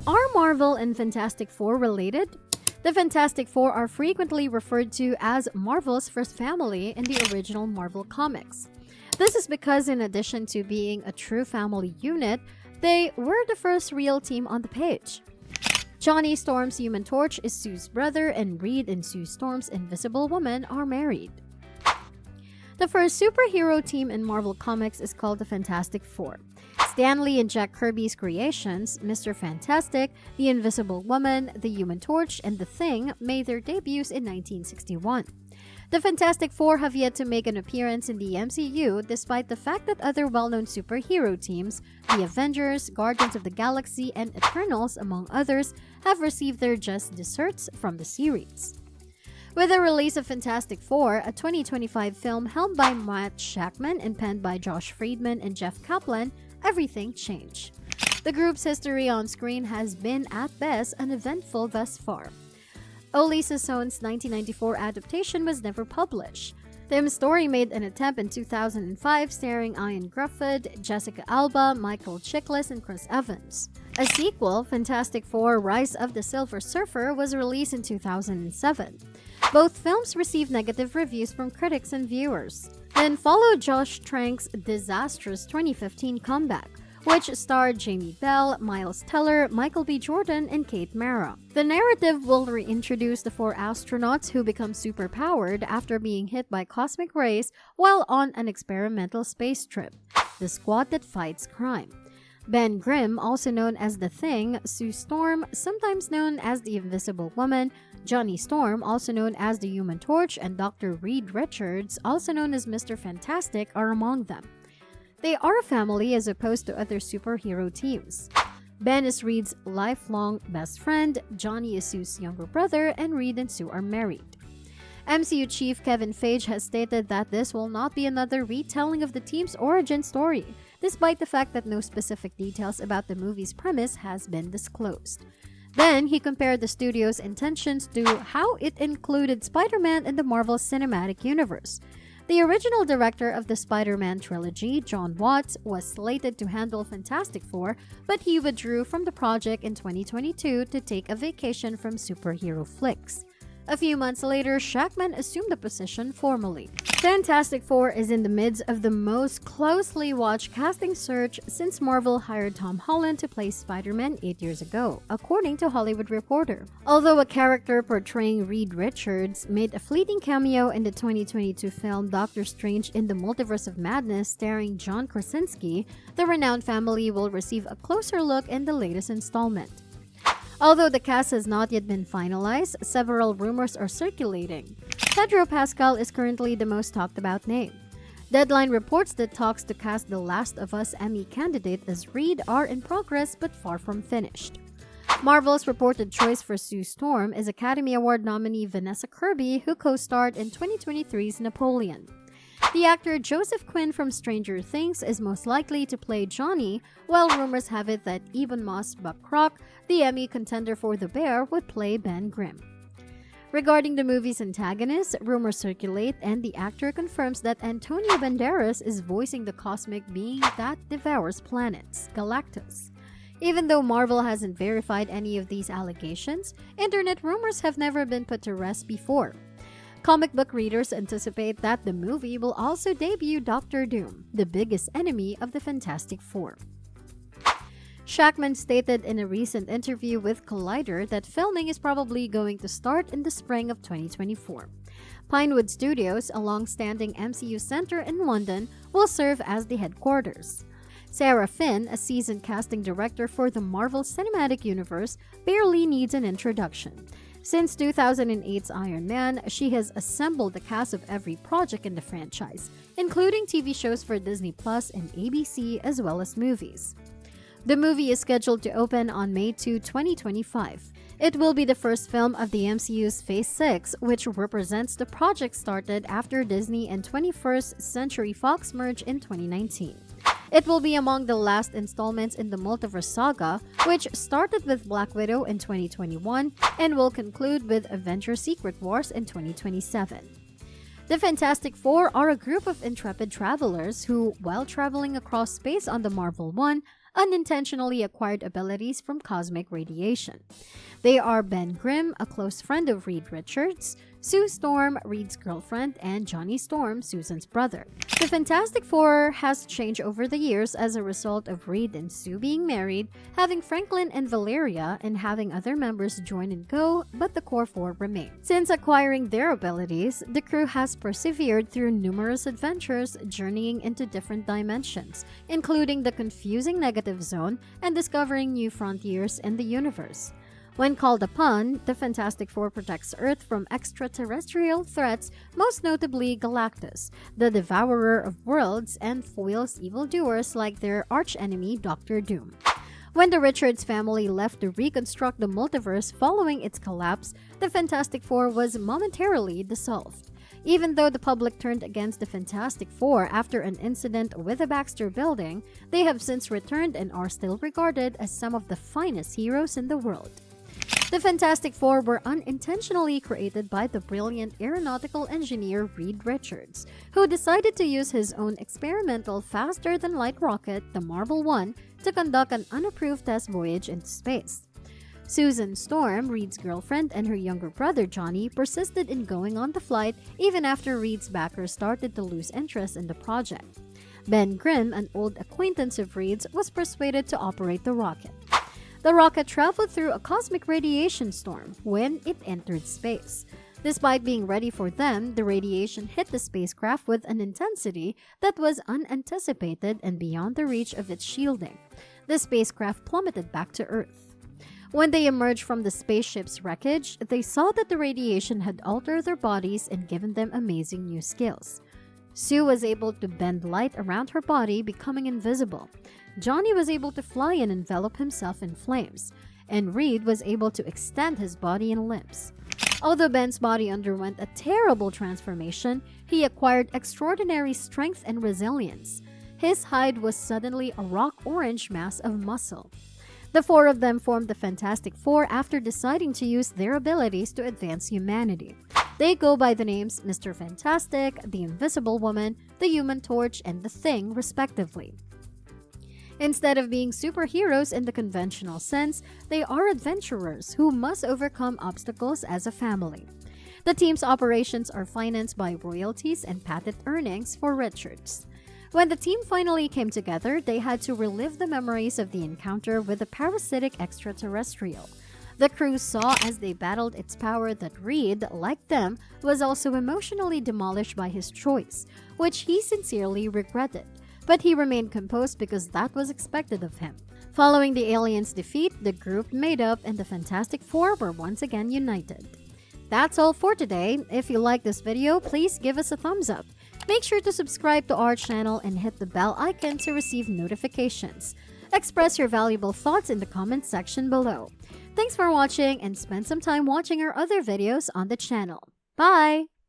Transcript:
Are Marvel and Fantastic Four related? The Fantastic Four are frequently referred to as Marvel's first family in the original Marvel comics. This is because, in addition to being a true family unit, they were the first real team on the page. Johnny Storm's Human Torch is Sue's brother, and Reed and Sue Storm's Invisible Woman are married. The first superhero team in Marvel Comics is called the Fantastic Four. Stan Lee and Jack Kirby's creations, Mr. Fantastic, the Invisible Woman, the Human Torch, and the Thing made their debuts in 1961. The Fantastic Four have yet to make an appearance in the MCU despite the fact that other well-known superhero teams, the Avengers, Guardians of the Galaxy, and Eternals, among others, have received their just desserts from the series. With the release of Fantastic Four, a 2025 film helmed by Matt Shakman and penned by Josh Friedman and Jeff Kaplan, everything changed. The group's history on screen has been, at best, uneventful thus far. Oli Sassoon's 1994 adaptation was never published. The story made an attempt in 2005 starring Ian Grufford, Jessica Alba, Michael Chiklis, and Chris Evans. A sequel, Fantastic Four: Rise of the Silver Surfer, was released in 2007. Both films received negative reviews from critics and viewers. Then followed Josh Trank's disastrous 2015 comeback, which starred Jamie Bell, Miles Teller, Michael B. Jordan, and Kate Mara. The narrative will reintroduce the four astronauts who become superpowered after being hit by cosmic rays while on an experimental space trip, the squad that fights crime. Ben Grimm, also known as The Thing, Sue Storm, sometimes known as the Invisible Woman, Johnny Storm, also known as the Human Torch, and Dr. Reed Richards, also known as Mr. Fantastic, are among them. They are a family as opposed to other superhero teams. Ben is Reed's lifelong best friend, Johnny is Sue's younger brother, and Reed and Sue are married. MCU chief Kevin Feige has stated that this will not be another retelling of the team's origin story, despite the fact that no specific details about the movie's premise has been disclosed. Then, he compared the studio's intentions to how it included Spider-Man in the Marvel Cinematic Universe. The original director of the Spider-Man trilogy, John Watts, was slated to handle Fantastic Four, but he withdrew from the project in 2022 to take a vacation from superhero flicks. A few months later, Shakman assumed the position formally. Fantastic Four is in the midst of the most closely watched casting search since Marvel hired Tom Holland to play Spider-Man 8 years ago, according to Hollywood Reporter. Although a character portraying Reed Richards made a fleeting cameo in the 2022 film Doctor Strange in the Multiverse of Madness starring John Krasinski, the renowned family will receive a closer look in the latest installment. Although the cast has not yet been finalized, several rumors are circulating. Pedro Pascal is currently the most talked about name. Deadline reports that talks to cast The Last of Us Emmy candidate as Reed are in progress but far from finished. Marvel's reported choice for Sue Storm is Academy Award nominee Vanessa Kirby, who co-starred in 2023's Napoleon. The actor Joseph Quinn from Stranger Things is most likely to play Johnny, while rumors have it that Ebon Moss-Bachrach, the Emmy contender for The Bear, would play Ben Grimm. Regarding the movie's antagonist, rumors circulate and the actor confirms that Antonio Banderas is voicing the cosmic being that devours planets, Galactus. Even though Marvel hasn't verified any of these allegations, internet rumors have never been put to rest before. Comic book readers anticipate that the movie will also debut Doctor Doom, the biggest enemy of the Fantastic Four. Shakman stated in a recent interview with Collider that filming is probably going to start in the spring of 2024. Pinewood Studios, a long-standing MCU center in London, will serve as the headquarters. Sarah Finn, a seasoned casting director for the Marvel Cinematic Universe, barely needs an introduction. Since 2008's Iron Man, she has assembled the cast of every project in the franchise, including TV shows for Disney Plus and ABC, as well as movies. The movie is scheduled to open on May 2, 2025. It will be the first film of the MCU's Phase 6, which represents the project started after Disney and 21st Century Fox merged in 2019. It will be among the last installments in the Multiverse saga, which started with Black Widow in 2021 and will conclude with Avengers Secret Wars in 2027. The Fantastic Four are a group of intrepid travelers who, while traveling across space on the Marvel One, unintentionally acquired abilities from cosmic radiation. They are Ben Grimm, a close friend of Reed Richards, Sue Storm, Reed's girlfriend, and Johnny Storm, Susan's brother. The Fantastic Four has changed over the years as a result of Reed and Sue being married, having Franklin and Valeria, and having other members join and go, but the core four remain. Since acquiring their abilities, the crew has persevered through numerous adventures, journeying into different dimensions, including the confusing negative zone and discovering new frontiers in the universe. When called upon, the Fantastic Four protects Earth from extraterrestrial threats, most notably Galactus, the devourer of worlds, and foils evildoers like their archenemy Doctor Doom. When the Richards family left to reconstruct the multiverse following its collapse, the Fantastic Four was momentarily dissolved. Even though the public turned against the Fantastic Four after an incident with the Baxter Building, they have since returned and are still regarded as some of the finest heroes in the world. The Fantastic Four were unintentionally created by the brilliant aeronautical engineer Reed Richards, who decided to use his own experimental faster-than-light rocket, the Marvel 1, to conduct an unapproved test voyage into space. Susan Storm, Reed's girlfriend, and her younger brother Johnny persisted in going on the flight even after Reed's backers started to lose interest in the project. Ben Grimm, an old acquaintance of Reed's, was persuaded to operate the rocket. The rocket traveled through a cosmic radiation storm when it entered space. Despite being ready for them, the radiation hit the spacecraft with an intensity that was unanticipated and beyond the reach of its shielding. The spacecraft plummeted back to Earth. When they emerged from the spaceship's wreckage, they saw that the radiation had altered their bodies and given them amazing new skills. Sue was able to bend light around her body, becoming invisible. Johnny was able to fly and envelop himself in flames, and Reed was able to extend his body and limbs. Although Ben's body underwent a terrible transformation, he acquired extraordinary strength and resilience. His hide was suddenly a rock-orange mass of muscle. The four of them formed the Fantastic Four after deciding to use their abilities to advance humanity. They go by the names Mr. Fantastic, the Invisible Woman, the Human Torch, and the Thing, respectively. Instead of being superheroes in the conventional sense, they are adventurers who must overcome obstacles as a family. The team's operations are financed by royalties and patent earnings for Richards. When the team finally came together, they had to relive the memories of the encounter with a parasitic extraterrestrial. The crew saw as they battled its power that Reed, like them, was also emotionally demolished by his choice, which he sincerely regretted. But he remained composed because that was expected of him. Following the aliens' defeat, the group made up and the Fantastic Four were once again united. That's all for today. If you like this video, please give us a thumbs up. Make sure to subscribe to our channel and hit the bell icon to receive notifications. Express your valuable thoughts in the comments section below. Thanks for watching and spend some time watching our other videos on the channel. Bye!